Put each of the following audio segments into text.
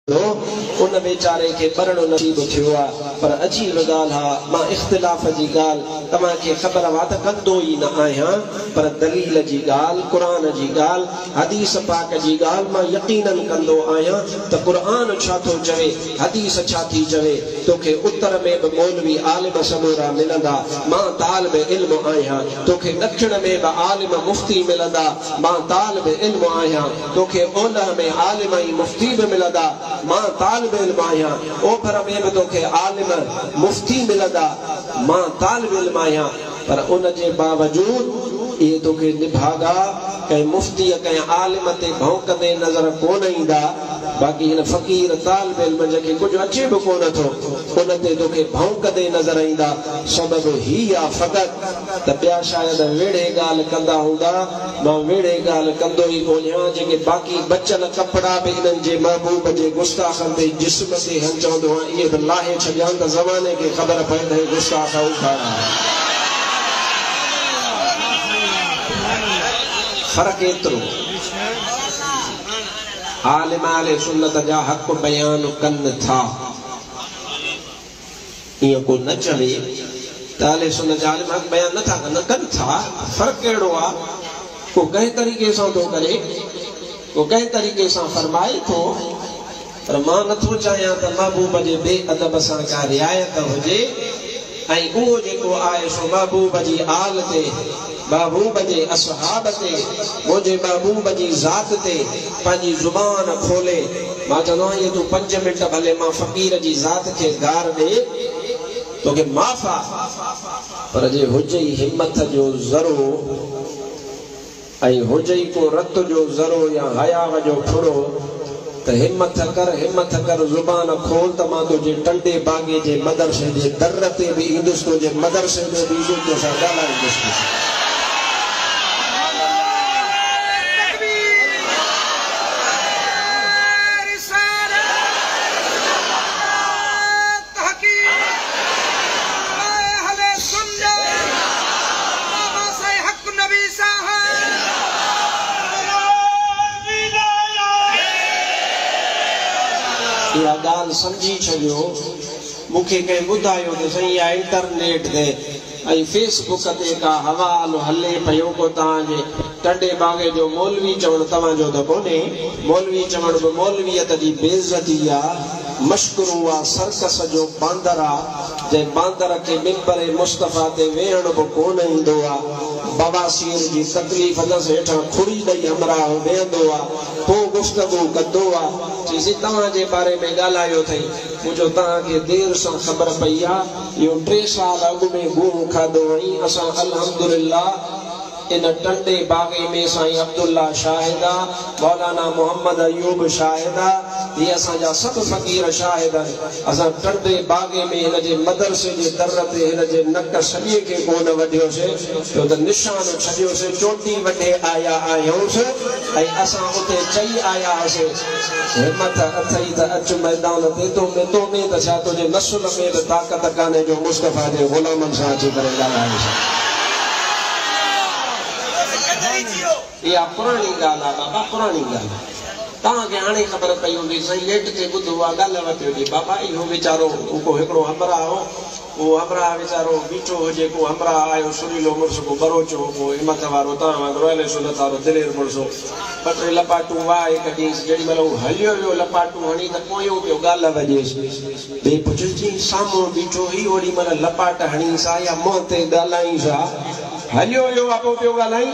उन बेचारे के मरण नसीब थियो पर अजीब गाल हा मां इख्तिलाफ जी गाल तमा के खबर वा त कंदो ही न आया पर दलील जी गाल कुरान जी गाल हदीस पाक जी गाल मां यकीनन कंदो आया त कुरान छा थो चवे हदीस छा थी चवे तोखे उत्तर में भी मौलवी आलिम समूरा मिलंदा मां तालिब इल्म आया तोखे दक्षिण में भी आलिम मुफ्ती मिलंदा मां तालिब इल्म आया तोखे ओलह में आलिम मुफ्ती भी मिलंदा मां तालिब इल्म आया ओभर में भी तोखे आलिम मुफ्ती मिलंदा मां तालिब इल्म आया पर उन जे बावजूद ये तोखे निभागा कहीं मुफ्ती कहीं आलिम ते भौंकदे नजर कोन ईंदा बाकी इन फकीर तालिब इल्म जेके कुछ अचे भी कोन थो उन ते तोखे भौंकदे नजर ईंदा सबब ही आ फक़त त ॿिया शायद वेड़े गाल कंदा हूंदा मां वेड़े गाल कंदो ही कोन्या जेके बाकी बचल कपड़ा भी इन्हनि जे महबूब जे गुस्ताखन ते जिस्म ते हल चवंदो आहियां इहे बि लाहे छॾिया त ज़माने खे ख़बर पए त गुस्ताख उखाड़ा फर्क एतिरो आलिम आले सुन्नत जा हक़ बयान कनि था इहो को न चवे त आले सुन्नत जा आलिम हक़ बयान नथा कनि था फर्क कहिड़ो आहे को कंहिं तरीक़े सां थो करे को कंहिं तरीक़े सां फरमाए थो पर मां नथो चाहियां त महबूब जे बेअदब सां का रिआयत हुजे ऐं उहो जेको आहे सो महबूब जी आल ते महबूब जे असहाब ते मुझे महबूब जी ज़ात ते पंहिंजी ज़ुबान खोले मां चवंदो आहियां तूं 5 मिंट भले मां फ़कीर जी ज़ात खे गार ॾे तोखे माफ़ आहे पर जे हुजे हिम्मत जो ज़रो ऐं हुजे को रत जो ज़रो या हयाव जो फुरो त हिम्मत कर ज़ुबान खोल त मां तुंहिंजे टंडे बागे जे मदरसे जे दर ते बि ईंदुसि तुंहिंजे मदरसे में बि ईंदुसि तोसां ॻाल्हाईंदुसि गाल समझी छो मुखे कहीं बुधायो तो सही आ इंटरनेट दे आई फेसबुक ते का हवालो हले पयो को ताजे टंडे बागे जो मौलवी चवण तवा जो तो कोने मौलवी चवण बि मौलवियत जी बेइज्जती आ मशकरू आ सर्कस जो बांदरा जे बांदर के मिंबर मुस्तफा ते वेहण बि कोन ईंदो आ बवासीर जी तकलीफ नस हेठा खुड़ी ॾेई हमरा वेहंदो आ पोइ गुफ्तगू कंदो आ चीज़ तव्हां जे बारे में ॻाल्हायो अथई मुंहिंजो तव्हांखे देर सां ख़बर पई आहे इहो 3 साल अॻु में गुहु खाधो ऐं असां अल्हम्दुलिल्लाह इन टंडे बागे में साईं अब्दुल्ला शाहिदा मौलाना मोहम्मद अयूब शाहिदा ये असांजा सब फकीर शाहिद असां टंडे बागे में हिन जे मदरसे जे दर ते हिन जे नक सॼे खे कोन वढियोसीं छो त निशान छॾियोसीं चोटी वठे आया आहियूंसि ऐं असां उते चई आया हुआसीं हिमत अथई त अच मैदान ते तो में त छा तुंहिंजे नसुल में बि ताक़त कान्हे जो मुस्तफा जे ग़ुलामनि सां अची करे ॻाल्हायूं या पुरानी गाल आ बाबा पुरानी गाल तव्हांखे हाणे ख़बर पई हूंदी सही नेट ते ॿुधो आहे ॻाल्हि वरिती हुजे बाबा इहो वीचारो को हिकिड़ो हमरा हो उहो हमरा वीचारो बीठो हुजे को हमरा आयो सुरीलो मुड़ुस को बरोचो को हिमत वारो तव्हां वांगुरु अले सुनत वारो दिलेर मुड़ुस ॿ 3 लपाटूं वाहे कढीसि जेॾी महिल हू हलियो वियो लपाटूं हणी त पोयों पियो ॻाल्हि वॼेसि ॿिए पुछिसि साम्हूं बीठो ई ओॾी महिल लपाट हणीसि आहे या मुंहं ते ॻाल्हाईंसि आहे हलियो वियो आहे पोइ पियो ॻाल्हाईं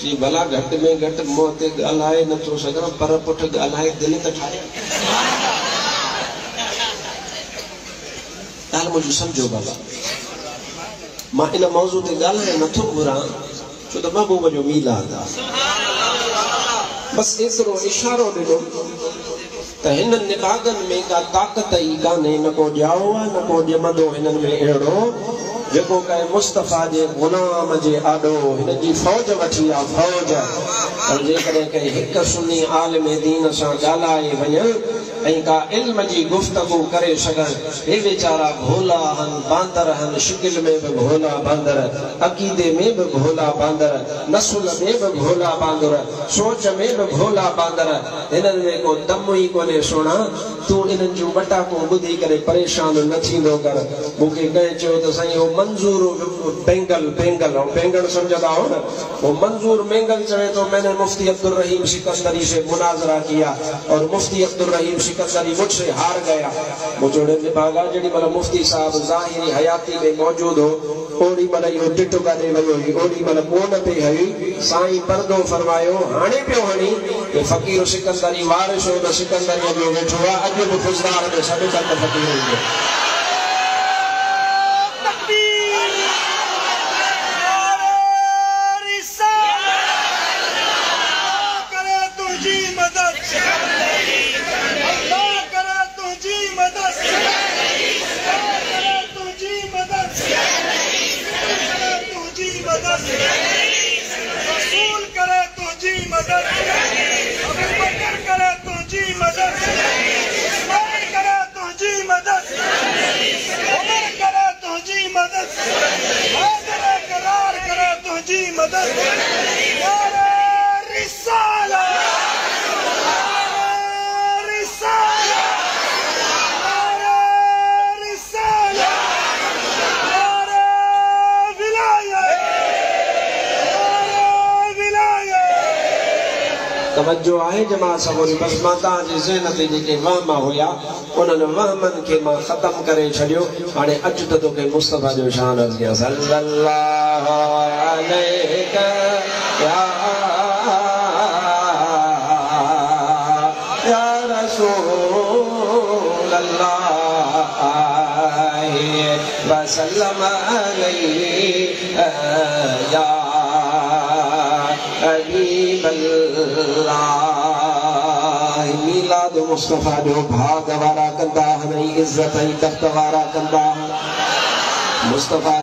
जी भला घट में घट मुंह ते ॻाल्हाए नथो सघां पर पुठ ॻाल्हाए दिलि त ठाहे ॻाल्हि मुंहिंजी सम्झो बाबा मां इन मौज़ू ते ॻाल्हाए नथो घुरां छो त महबूब जो मीलाद आहे बसि एतिरो इशारो ॾिनो त हिन निभागनि में का ताक़त ई कान्हे न को ॼाओ आहे न को ॼमंदो हिननि में अहिड़ो जेको कहे मुस्तफा जे गुलाम जे आॾो हिन जी फौज वठी आहे फौज पर जेकॾहिं कंहिं हिकु सुन्नी आलिम दीन सां ॻाल्हाए वञे ऐं का इल्म जी गुफ़्तगू करे सघनि हे वीचारा भोला हन बांदर हन शिकिल में भी भोला बांदर अकीदे में भी भोला बांदर नस्ल में भी भोला बांदर सोच में भी भोला बांदर हिनन में को दम ही कोने सोना तू इन जो बटा को बुधी करे परेशान न थींदो कर मुके कहे चो तो सही वो मंजूर बेंगल बेंगल और बेंगल समझदा हो ना वो मंजूर बेंगल चले तो मैंने मुफ्ती अब्दुल रहीम सिकंदरी से मुनाजरा किया और मुफ्ती अब्दुल रहीम सिकंदरी मुझसे हार गया मुझोड़े में भागा जड़ी मतलब मुफ्ती साहब ज़ाहिरी हयाती में मौजूद हो ओड़ी मतलब यो टिटो गाने वयो ओड़ी मतलब कोन पे हई साईं पर्दो फरमायो हाने पियो हणी ये फकीर सिकंदरी वारिस हो न सिकंदरी जो वेठो आ अज भी फुजदार में सब तक फकीर हो तवज्जो आहे जमात सबोरी बस माता जे ज़हन ते जेके वहम हुया उन्हनि वहमनि खे मां ख़त्म करे छॾियो हाणे अचु त तोखे मुस्तफ़ा जो शान अर्ज़ कयां सल्लल्लाहु अलैहि या रसूल अल्लाह व सल्लम अलैहि या मीलाद मुस्तफ़ा जो भाग वारा कंदा हमें इज्जत ऐं तख़्त वारा कंदा मुस्तफ़ा